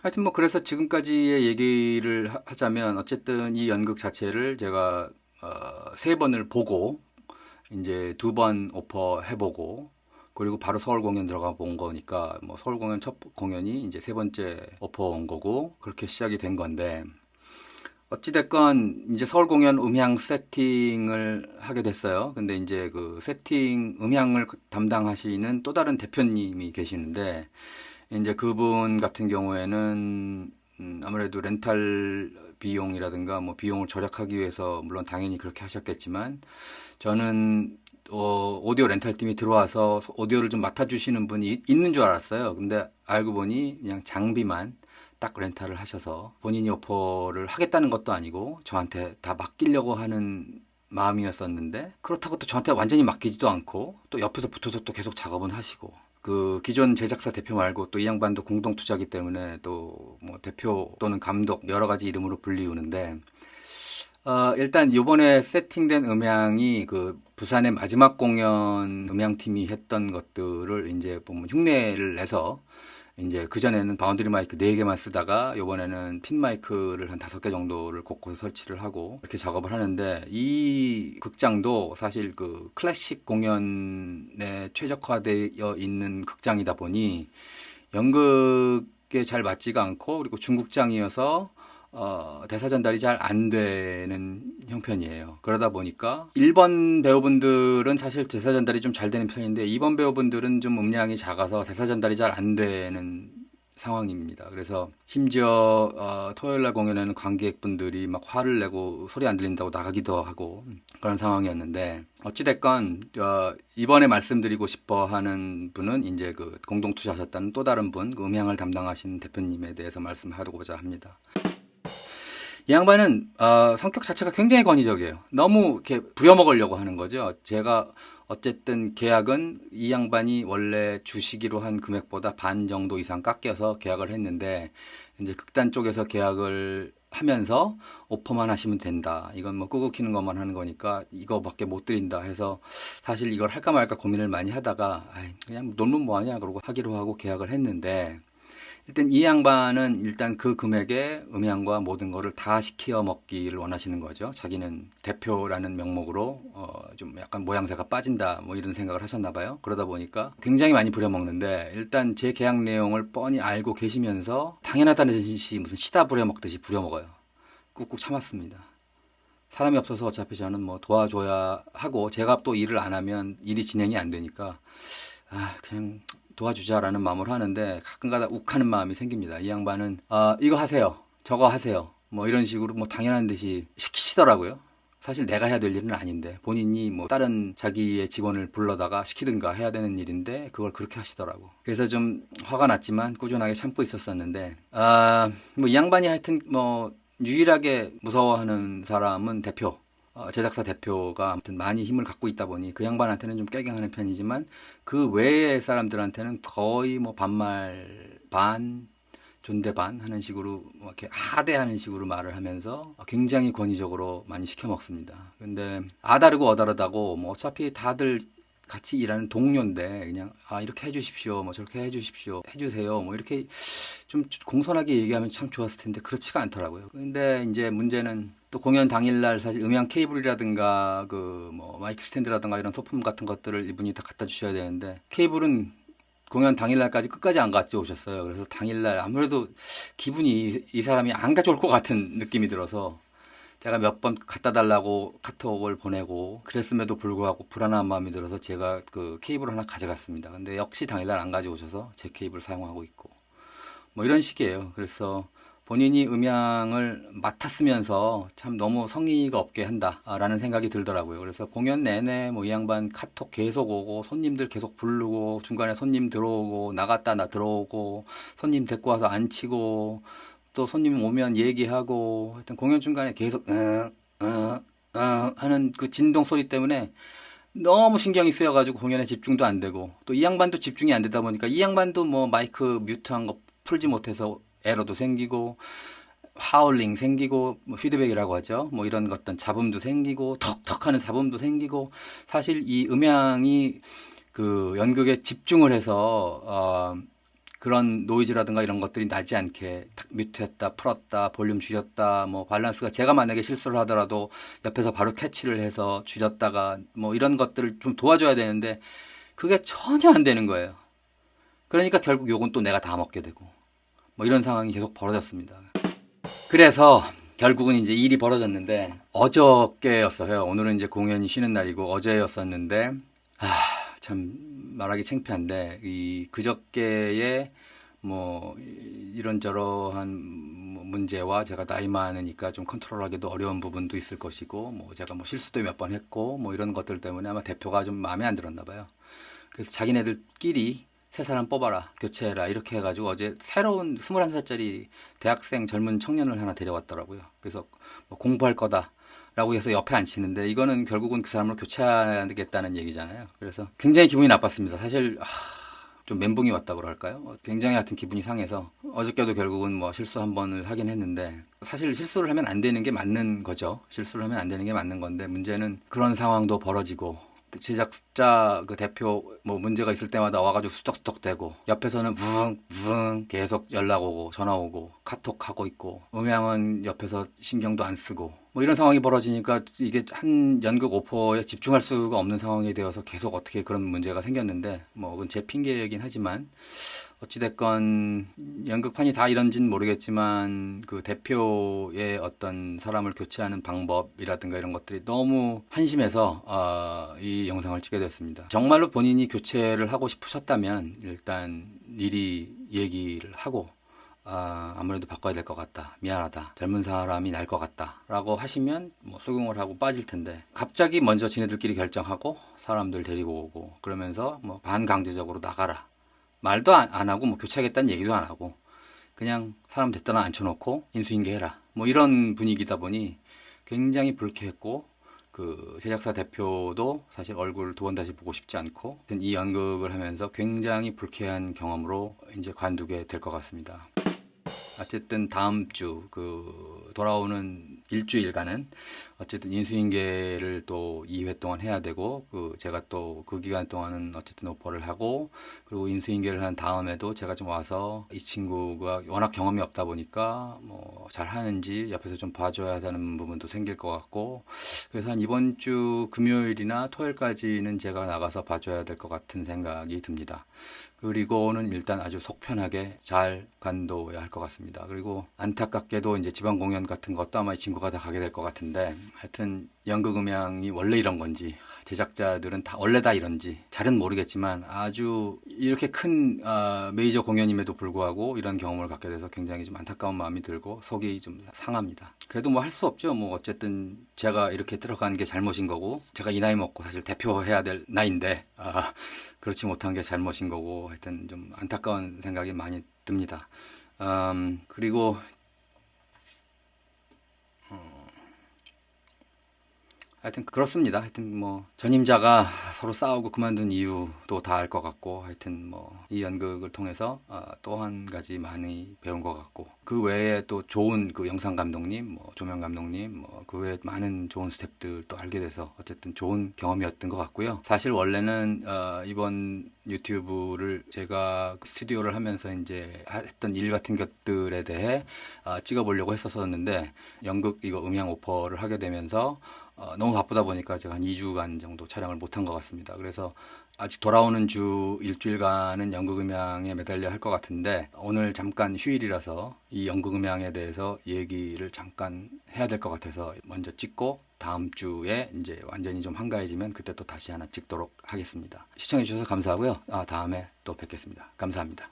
하여튼 뭐 그래서 지금까지의 얘기를 하자면 어쨌든 이 연극 자체를 제가 세 번을 보고 이제 두 번 오퍼 해보고 그리고 바로 서울 공연 들어가 본 거니까 뭐 서울 공연 첫 공연이 이제 세 번째 오퍼 온 거고 그렇게 시작이 된 건데 어찌됐건 이제 서울 공연 음향 세팅을 하게 됐어요. 근데 이제 그 세팅 음향을 담당하시는 또 다른 대표님이 계시는데 이제 그분 같은 경우에는 아무래도 렌탈 비용이라든가 뭐 비용을 절약하기 위해서 물론 당연히 그렇게 하셨겠지만 저는 오디오 렌탈 팀이 들어와서 오디오를 좀 맡아주시는 분이 있는 줄 알았어요. 근데 알고 보니 그냥 장비만 딱 렌탈을 하셔서 본인이 오퍼를 하겠다는 것도 아니고 저한테 다 맡기려고 하는 마음이었었는데 그렇다고 또 저한테 완전히 맡기지도 않고 또 옆에서 붙어서 또 계속 작업은 하시고 그 기존 제작사 대표 말고 또 이 양반도 공동 투자기 때문에 또 뭐 대표 또는 감독 여러 가지 이름으로 불리우는데 일단 요번에 세팅된 음향이 그 부산의 마지막 공연 음향팀이 했던 것들을 이제 보면 흉내를 내서 이제 그전에는 바운드리 마이크 4개만 쓰다가 요번에는 핀 마이크를 한 5개 정도를 곳곳에 설치를 하고 이렇게 작업을 하는데 이 극장도 사실 그 클래식 공연에 최적화되어 있는 극장이다 보니 연극에 잘 맞지가 않고 그리고 중국장이어서 대사 전달이 잘 안 되는 형편이에요. 그러다 보니까 1번 배우분들은 사실 대사 전달이 좀 잘 되는 편인데 2번 배우분들은 좀 음량이 작아서 대사 전달이 잘 안 되는 상황입니다. 그래서 심지어 토요일 날 공연에는 관객분들이 막 화를 내고 소리 안 들린다고 나가기도 하고 그런 상황이었는데 어찌됐건 이번에 말씀드리고 싶어 하는 분은 이제 그 공동 투자하셨다는 또 다른 분, 그 음향을 담당하신 대표님에 대해서 말씀하고자 합니다. 이 양반은 성격 자체가 굉장히 권위적이에요. 너무 이렇게 부려먹으려고 하는 거죠. 제가 어쨌든 계약은 이 양반이 원래 주시기로 한 금액보다 반 정도 이상 깎여서 계약을 했는데 이제 극단 쪽에서 계약을 하면서 오퍼만 하시면 된다. 이건 뭐 끄고 키는 것만 하는 거니까 이거밖에 못 드린다 해서 사실 이걸 할까 말까 고민을 많이 하다가 그냥 놀면 뭐하냐 그러고 하기로 하고 계약을 했는데 일단 이 양반은 일단 그 금액에 음향과 모든 거를 다 시켜 먹기를 원하시는 거죠. 자기는 대표라는 명목으로 좀 약간 모양새가 빠진다 뭐 이런 생각을 하셨나 봐요. 그러다 보니까 굉장히 많이 부려먹는데 일단 제 계약 내용을 뻔히 알고 계시면서 당연하다는 듯이 무슨 시다 부려먹듯이 부려먹어요. 꾹꾹 참았습니다. 사람이 없어서 어차피 저는 뭐 도와줘야 하고 제가 또 일을 안 하면 일이 진행이 안 되니까 그냥 도와주자라는 마음으로 하는데 가끔가다 욱하는 마음이 생깁니다. 이 양반은 이거 하세요, 저거 하세요, 뭐 이런 식으로 뭐 당연한 듯이 시키시더라고요. 사실 내가 해야 될 일은 아닌데 본인이 뭐 다른 자기의 직원을 불러다가 시키든가 해야 되는 일인데 그걸 그렇게 하시더라고. 그래서 좀 화가 났지만 꾸준하게 참고 있었었는데 뭐 이 양반이 하여튼 뭐 유일하게 무서워하는 사람은 대표. 제작사 대표가 아무튼 많이 힘을 갖고 있다 보니 그 양반한테는 좀 깨갱하는 편이지만 그 외의 사람들한테는 거의 뭐 반말 반 존대 반 하는 식으로 뭐 이렇게 하대하는 식으로 말을 하면서 굉장히 권위적으로 많이 시켜 먹습니다. 근데 아다르고 어다르다고 뭐 어차피 다들 같이 일하는 동료인데 그냥 이렇게 해주십시오 뭐 저렇게 해주십시오 해주세요 뭐 이렇게 좀 공손하게 얘기하면 참 좋았을 텐데 그렇지가 않더라고요. 근데 이제 문제는 또 공연 당일날 사실 음향 케이블이라든가 그 뭐 마이크 스탠드라든가 이런 소품 같은 것들을 이분이 다 갖다 주셔야 되는데 케이블은 공연 당일날까지 끝까지 안 가져오셨어요. 그래서 당일날 아무래도 기분이 이 사람이 안 가져올 것 같은 느낌이 들어서 제가 몇 번 갖다 달라고 카톡을 보내고 그랬음에도 불구하고 불안한 마음이 들어서 제가 그 케이블을 하나 가져갔습니다. 근데 역시 당일날 안 가져오셔서 제 케이블을 사용하고 있고 뭐 이런 식이에요. 그래서 본인이 음향을 맡았으면서 참 너무 성의가 없게 한다라는 생각이 들더라고요. 그래서 공연 내내 뭐 이 양반 카톡 계속 오고 손님들 계속 부르고 중간에 손님 들어오고 나갔다 나 들어오고 손님 데리고 와서 앉히고 또 손님 오면 얘기하고 하여튼 공연 중간에 계속 하는 그 진동 소리 때문에 너무 신경이 쓰여가지고 공연에 집중도 안 되고 또 이 양반도 집중이 안 되다 보니까 이 양반도 뭐 마이크 뮤트한 거 풀지 못해서 에러도 생기고 하울링 생기고 뭐 피드백이라고 하죠. 뭐 이런 어떤 잡음도 생기고 턱턱 하는 잡음도 생기고 사실 이 음향이 그 연극에 집중을 해서 그런 노이즈라든가 이런 것들이 나지 않게 탁 뮤트했다, 풀었다, 볼륨 줄였다, 뭐 밸런스가 제가 만약에 실수를 하더라도 옆에서 바로 캐치를 해서 줄였다가 뭐 이런 것들을 좀 도와줘야 되는데 그게 전혀 안 되는 거예요. 그러니까 결국 요건 또 내가 다 먹게 되고 뭐 이런 상황이 계속 벌어졌습니다. 그래서 결국은 이제 일이 벌어졌는데 어저께였어요. 오늘은 이제 공연이 쉬는 날이고 어제였었는데 참 말하기 창피한데 이 그저께에 뭐 이런저러한 뭐 문제와 제가 나이 많으니까 좀 컨트롤하기도 어려운 부분도 있을 것이고 뭐 제가 뭐 실수도 몇 번 했고 뭐 이런 것들 때문에 아마 대표가 좀 마음에 안 들었나 봐요. 그래서 자기네들끼리 세 사람 뽑아라, 교체해라 이렇게 해가지고 어제 새로운 21살짜리 대학생 젊은 청년을 하나 데려왔더라고요. 그래서 뭐 공부할 거다 라고 해서 옆에 앉히는데 이거는 결국은 그 사람을 교체하겠다는 얘기잖아요. 그래서 굉장히 기분이 나빴습니다. 사실 좀 멘붕이 왔다고 그럴까요? 굉장히 하여튼 기분이 상해서 어저께도 결국은 뭐 실수 한 번을 하긴 했는데 사실 실수를 하면 안 되는 게 맞는 거죠. 실수를 하면 안 되는 게 맞는 건데 문제는 그런 상황도 벌어지고 제작자 그 대표 뭐 문제가 있을 때마다 와가지고 수덕수덕대고 옆에서는 붕붕 계속 연락 오고 전화 오고 카톡 하고 있고 음향은 옆에서 신경도 안 쓰고 뭐 이런 상황이 벌어지니까 이게 한 연극 오퍼에 집중할 수가 없는 상황이 되어서 계속 어떻게 그런 문제가 생겼는데 뭐 그건 제 핑계이긴 하지만 어찌됐건 연극판이 다 이런지는 모르겠지만 그 대표의 어떤 사람을 교체하는 방법이라든가 이런 것들이 너무 한심해서 이 영상을 찍게 됐습니다. 정말로 본인이 교체를 하고 싶으셨다면 일단 미리 얘기를 하고 아무래도 바꿔야 될 것 같다. 미안하다. 젊은 사람이 날 것 같다. 라고 하시면 뭐 수긍을 하고 빠질 텐데 갑자기 먼저 지네들끼리 결정하고 사람들 데리고 오고 그러면서 뭐 반강제적으로 나가라. 말도 안 하고 뭐 교체하겠다는 얘기도 안 하고 그냥 사람 됐다나 앉혀놓고 인수인계해라. 뭐 이런 분위기다 보니 굉장히 불쾌했고 그 제작사 대표도 사실 얼굴 두 번 다시 보고 싶지 않고 이 연극을 하면서 굉장히 불쾌한 경험으로 이제 관두게 될 것 같습니다. 어쨌든 다음 주 그 돌아오는 일주일간은 어쨌든 인수인계를 또 2회 동안 해야 되고 그 제가 또 그 기간 동안은 어쨌든 오퍼를 하고 그리고 인수인계를 한 다음에도 제가 좀 와서 이 친구가 워낙 경험이 없다 보니까 뭐 잘하는지 옆에서 좀 봐줘야 하는 부분도 생길 것 같고 그래서 한 이번 주 금요일이나 토요일까지는 제가 나가서 봐줘야 될 것 같은 생각이 듭니다. 그리고는 일단 아주 속편하게 잘 관둬야 할 것 같습니다. 그리고 안타깝게도 이제 지방 공연 같은 것도 아마 이 친구가 다 가게 될 것 같은데 하여튼 연극 음향이 원래 이런 건지 제작자들은 다 원래 다 이런지 잘은 모르겠지만 아주 이렇게 큰 메이저 공연임에도 불구하고 이런 경험을 갖게 돼서 굉장히 좀 안타까운 마음이 들고 속이 좀 상합니다. 그래도 뭐 할 수 없죠. 뭐 어쨌든 제가 이렇게 들어간 게 잘못인 거고 제가 이 나이 먹고 사실 대표해야 될 나이인데 그렇지 못한 게 잘못인 거고 하여튼 좀 안타까운 생각이 많이 듭니다. 그리고 하여튼 그렇습니다. 하여튼 뭐 전임자가 서로 싸우고 그만둔 이유도 다 알 것 같고 하여튼 뭐 이 연극을 통해서 또 한 가지 많이 배운 것 같고 그 외에 또 좋은 그 영상 감독님, 뭐 조명 감독님, 뭐 그 외에 많은 좋은 스태프들도 알게 돼서 어쨌든 좋은 경험이었던 것 같고요. 사실 원래는 이번 유튜브를 제가 스튜디오를 하면서 이제 했던 일 같은 것들에 대해 찍어보려고 했었었는데 연극 이거 음향 오퍼를 하게 되면서 너무 바쁘다 보니까 제가 한 2주간 정도 촬영을 못한 것 같습니다. 그래서 아직 돌아오는 주 일주일간은 연극음향에 매달려 할 것 같은데 오늘 잠깐 휴일이라서 이 연극음향에 대해서 얘기를 잠깐 해야 될 것 같아서 먼저 찍고 다음 주에 이제 완전히 좀 한가해지면 그때 또 다시 하나 찍도록 하겠습니다. 시청해 주셔서 감사하고요. 다음에 또 뵙겠습니다. 감사합니다.